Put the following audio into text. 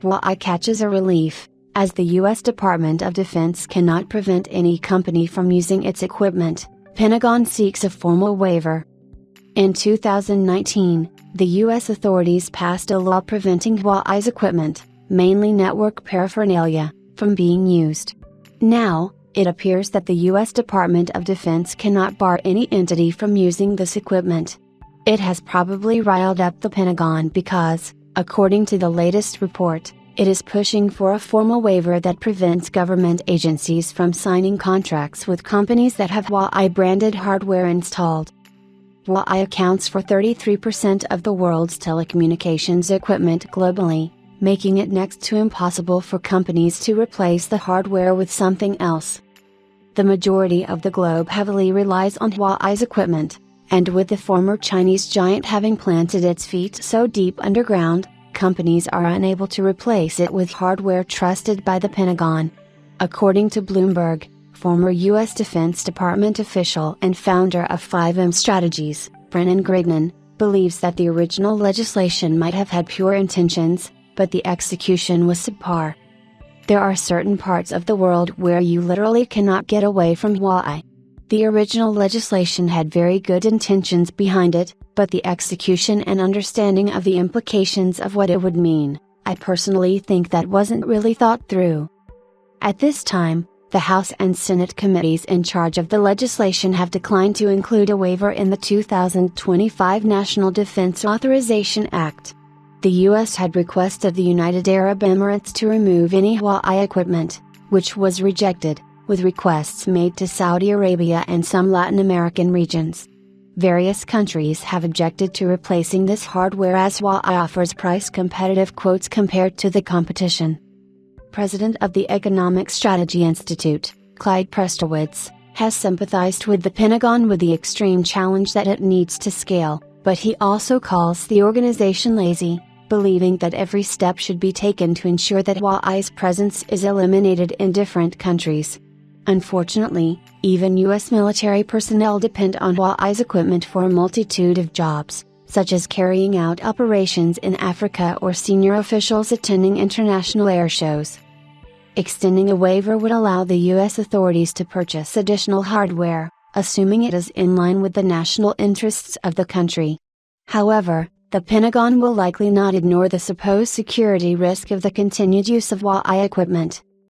Huawei catches a relief, as the U.S. Department of Defense cannot prevent any company from using its equipment. Pentagon seeks a formal waiver. In 2019, the U.S. authorities passed a law preventing Huawei's equipment, mainly network paraphernalia, from being used. Now, it appears that the U.S. Department of Defense cannot bar any entity from using this equipment. It has probably riled up the Pentagon because, according to the latest report, it is pushing for a formal waiver that prevents government agencies from signing contracts with companies that have Huawei-branded hardware installed. Huawei accounts for 33% of the world's telecommunications equipment globally, making it next to impossible for companies to replace the hardware with something else. The majority of the globe heavily relies on Huawei's equipment, and with the former Chinese giant having planted its feet so deep underground, companies are unable to replace it with hardware trusted by the Pentagon. According to Bloomberg, former U.S. Defense Department official and founder of 5M Strategies, Brennan Grignon, believes that the original legislation might have had pure intentions, but the execution was subpar. There are certain parts of the world where you literally cannot get away from Huawei. The original legislation had very good intentions behind it, but the execution and understanding of the implications of what it would mean, I personally think that wasn't really thought through. At this time, the House and Senate committees in charge of the legislation have declined to include a waiver in the 2025 National Defense Authorization Act. The U.S. had requested the United Arab Emirates to remove any Huawei equipment, which was rejected, with requests made to Saudi Arabia and some Latin American regions. Various countries have objected to replacing this hardware as Huawei offers price-competitive quotes compared to the competition. President of the Economic Strategy Institute, Clyde Prestowitz, has sympathized with the Pentagon with the extreme challenge that it needs to scale, but he also calls the organization lazy, believing that every step should be taken to ensure that Huawei's presence is eliminated in different countries. Unfortunately, even U.S. military personnel depend on Huawei's equipment for a multitude of jobs, such as carrying out operations in Africa or senior officials attending international air shows. Extending a waiver would allow the U.S. authorities to purchase additional hardware, assuming it is in line with the national interests of the country. However, the Pentagon will likely not ignore the supposed security risk of the continued use of Huawei equipment.